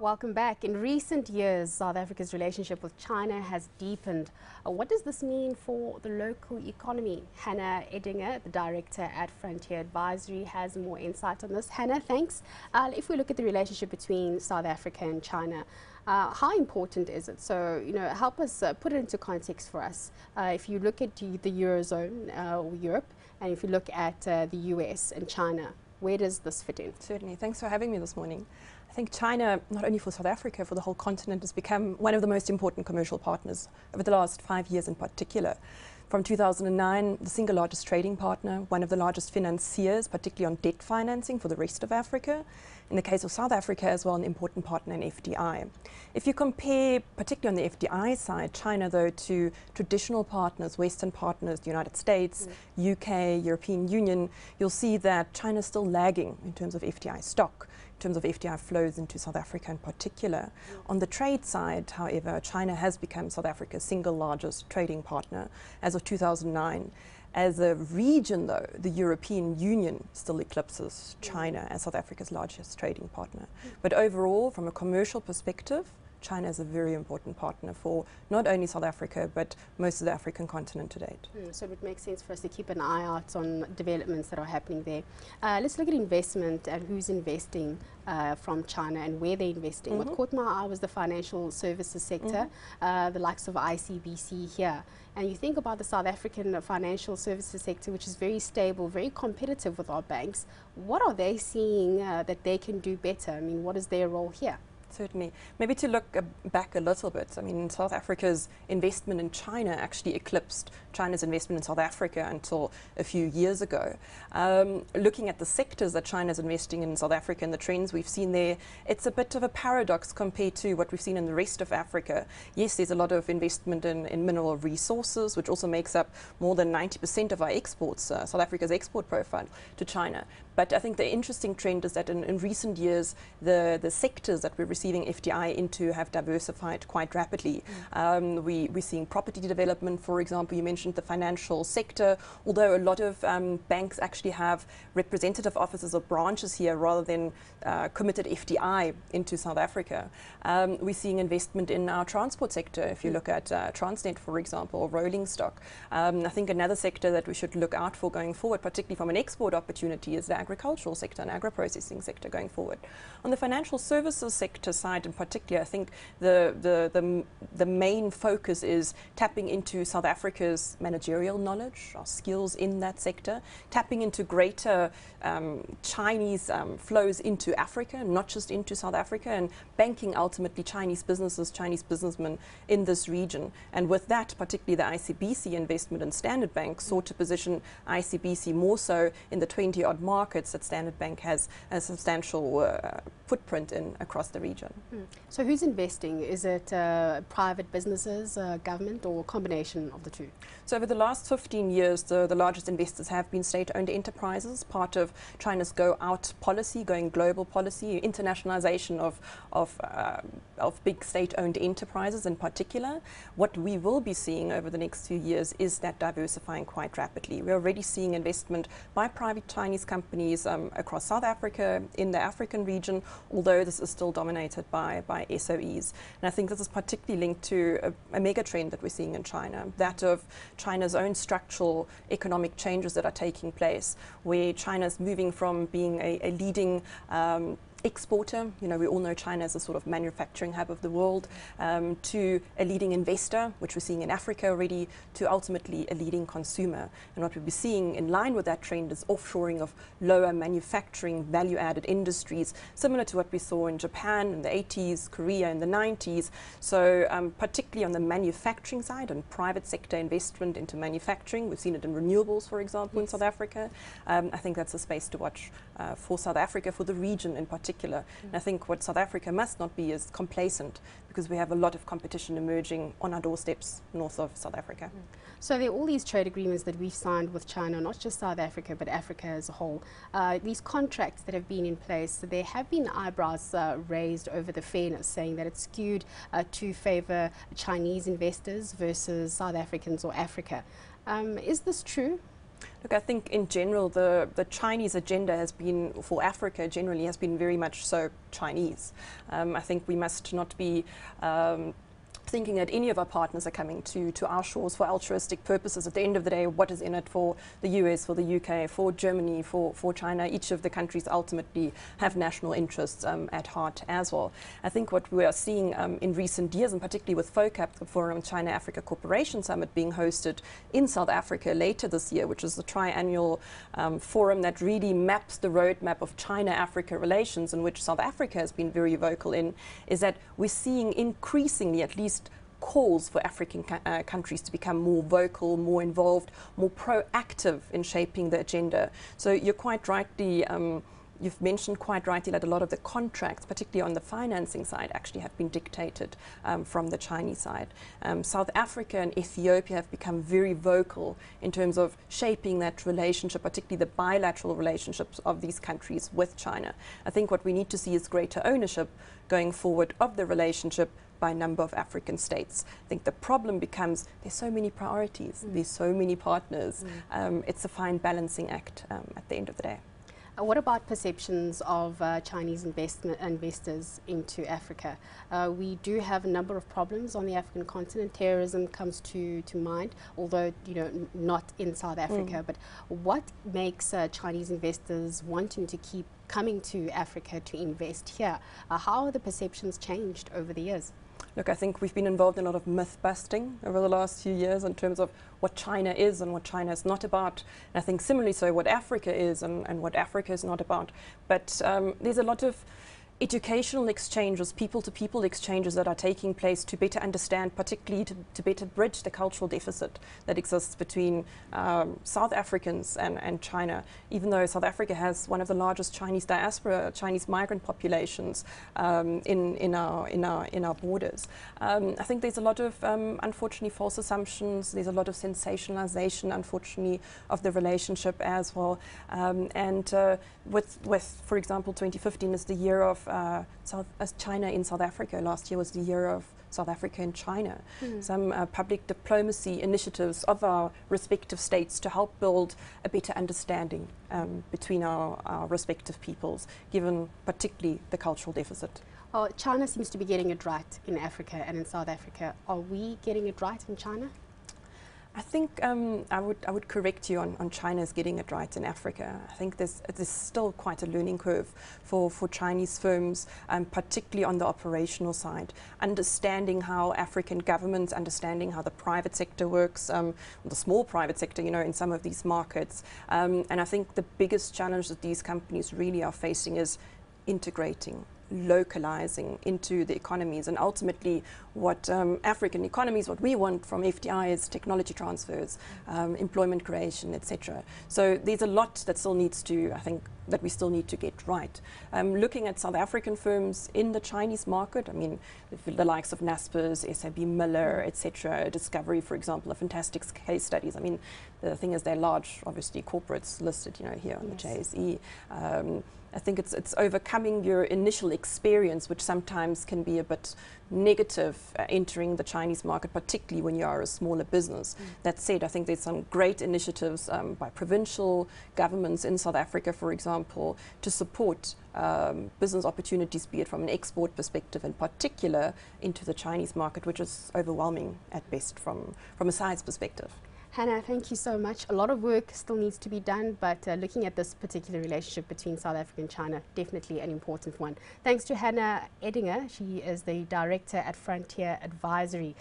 Welcome back. In recent years, South Africa's relationship with China has deepened. What does this mean for the local economy? Hannah Edinger, the director at Frontier Advisory, has more insight on this. Hannah, thanks. If we look at the relationship between South Africa and China, how important is it? So, help us put it into context for us. If you look at the Eurozone or Europe, and if you look at the US and China, where does this fit in? Certainly. Thanks for having me this morning. I think China, not only for South Africa, for the whole continent, has become one of the most important commercial partners over the last 5 years in particular. From 2009, the single largest trading partner, one of the largest financiers, particularly on debt financing for the rest of Africa. In the case of South Africa as well, an important partner in FDI. If you compare, particularly on the FDI side, China though to traditional partners, Western partners, the United States, UK, European Union, you'll see that China is still lagging in terms of FDI stock, in terms of FDI flows into South Africa in particular. On the trade side, however, China has become South Africa's single largest trading partner as of 2009. As a region, though, the European Union still eclipses China as South Africa's largest trading partner. But overall, from a commercial perspective, China is a very important partner for not only South Africa, but most of the African continent to date. So it would make sense for us to keep an eye out on developments that are happening there. Let's look at investment and who's investing from China and where they're investing. What caught my eye was the financial services sector, the likes of ICBC here. And you think about the South African financial services sector, which is very stable, very competitive with our banks. What are they seeing that they can do better? I mean, what is their role here? Certainly. Maybe to look back a little bit, I mean, South Africa's investment in China actually eclipsed China's investment in South Africa until a few years ago. Looking at the sectors that China's investing in South Africa and the trends we've seen there, it's a bit of a paradox compared to what we've seen in the rest of Africa. Yes, there's a lot of investment in mineral resources, which also makes up more than 90% of our exports, South Africa's export profile to China. But I think the interesting trend is that in recent years, the sectors that we're receiving FDI into have diversified quite rapidly. We're seeing property development, for example. You mentioned the financial sector, although a lot of banks actually have representative offices or branches here rather than committed FDI into South Africa. We're seeing investment in our transport sector. If you look at Transnet, for example, or rolling stock. I think another sector that we should look out for going forward, particularly from an export opportunity, is the agricultural sector and agro-processing sector going forward. On the financial services sector side in particular, I think the main focus is tapping into South Africa's managerial knowledge, our skills in that sector, tapping into greater Chinese flows into Africa, not just into South Africa, and banking ultimately Chinese businesses, Chinese businessmen in this region. And with that, particularly the ICBC investment in Standard Bank sought to position ICBC more so in the 20-odd markets that Standard Bank has a substantial footprint in across the region. So who's investing? Is it private businesses, government, or a combination of the two? So over the last 15 years, the largest investors have been state-owned enterprises, part of China's Go Out policy, going global policy, internationalization of big state-owned enterprises in particular. What we will be seeing over the next few years is that diversifying quite rapidly. We're already seeing investment by private Chinese companies across South Africa, in the African region, although this is still dominated by SOEs. And I think this is particularly linked to a mega trend that we're seeing in China, that of China's own structural economic changes that are taking place, where China's moving from being a leading exporter, we all know China as a sort of manufacturing hub of the world, to a leading investor, which we're seeing in Africa already, to ultimately a leading consumer. And what we'll be seeing in line with that trend is offshoring of lower manufacturing value-added industries, similar to what we saw in Japan in the 80s, Korea in the 90s. So particularly on the manufacturing side and private sector investment into manufacturing, we've seen it in renewables, for example, in South Africa. I think that's a space to watch for South Africa, for the region in particular. And I think what South Africa must not be is complacent, because we have a lot of competition emerging on our doorsteps north of South Africa. So there are all these trade agreements that we've signed with China, not just South Africa, but Africa as a whole. These contracts that have been in place, there have been eyebrows raised over the fairness, saying that it's skewed to favor Chinese investors versus South Africans or Africa. Is this true? Look, I think in general the Chinese agenda has been, for Africa generally, has been very much so Chinese. I think we must not be thinking that any of our partners are coming to our shores for altruistic purposes. At the end of the day, what is in it for the US, for the UK, for Germany, for China? Each of the countries ultimately have national interests at heart as well. I think what we are seeing in recent years, and particularly with FOCAP, the Forum China-Africa Cooperation Summit, being hosted in South Africa later this year, which is the triannual forum that really maps the roadmap of China-Africa relations, in which South Africa has been very vocal in, is that we're seeing increasingly, at least, calls for African countries to become more vocal, more involved, more proactive in shaping the agenda. So you're quite rightly, you've mentioned quite rightly that a lot of the contracts, particularly on the financing side, actually have been dictated from the Chinese side. South Africa and Ethiopia have become very vocal in terms of shaping that relationship, particularly the bilateral relationships of these countries with China. I think what we need to see is greater ownership going forward of the relationship by a number of African states. I think the problem becomes there's so many priorities, there's so many partners. It's a fine balancing act at the end of the day. What about perceptions of Chinese investors into Africa? We do have a number of problems on the African continent. Terrorism comes to mind, although not in South Africa. But what makes Chinese investors wanting to keep coming to Africa to invest here? How are the perceptions changed over the years? Look, I think we've been involved in a lot of myth busting over the last few years in terms of what China is and what China is not about. And I think similarly so what Africa is and what Africa is not about. But there's a lot of educational exchanges, people-to-people exchanges that are taking place to better understand, particularly to better bridge the cultural deficit that exists between South Africans and China. Even though South Africa has one of the largest Chinese diaspora, Chinese migrant populations in our borders, I think there's a lot of unfortunately false assumptions. There's a lot of sensationalization, unfortunately, of the relationship as well. With, for example, 2015 is the year of China in South Africa. Last year was the year of South Africa in China. Some public diplomacy initiatives of our respective states to help build a better understanding between our respective peoples, given particularly the cultural deficit. China seems to be getting it right in Africa and in South Africa. Are we getting it right in China? I think I would correct you on China's getting it right in Africa. I think there's still quite a learning curve for Chinese firms, particularly on the operational side, understanding how African governments, understanding how the private sector works, the small private sector, in some of these markets. And I think the biggest challenge that these companies really are facing is integrating, localizing into the economies, and ultimately what African economies, what we want from FDI is technology transfers, employment creation, etc. So there's a lot that still needs to, I think, that we still need to get right. Looking at South African firms in the Chinese market, I mean, the likes of Naspers, SAB Miller, etc., Discovery, for example, are fantastic case studies. I mean, the thing is they're large, obviously, corporates listed, here on the JSE. I think it's overcoming your initial experience, which sometimes can be a bit negative entering the Chinese market, particularly when you are a smaller business. That said, I think there's some great initiatives by provincial governments in South Africa, for example, to support business opportunities, be it from an export perspective in particular, into the Chinese market, which is overwhelming at best from a size perspective. Hannah, thank you so much. A lot of work still needs to be done, but looking at this particular relationship between South Africa and China, definitely an important one. Thanks to Hannah Edinger. She is the director at Frontier Advisory.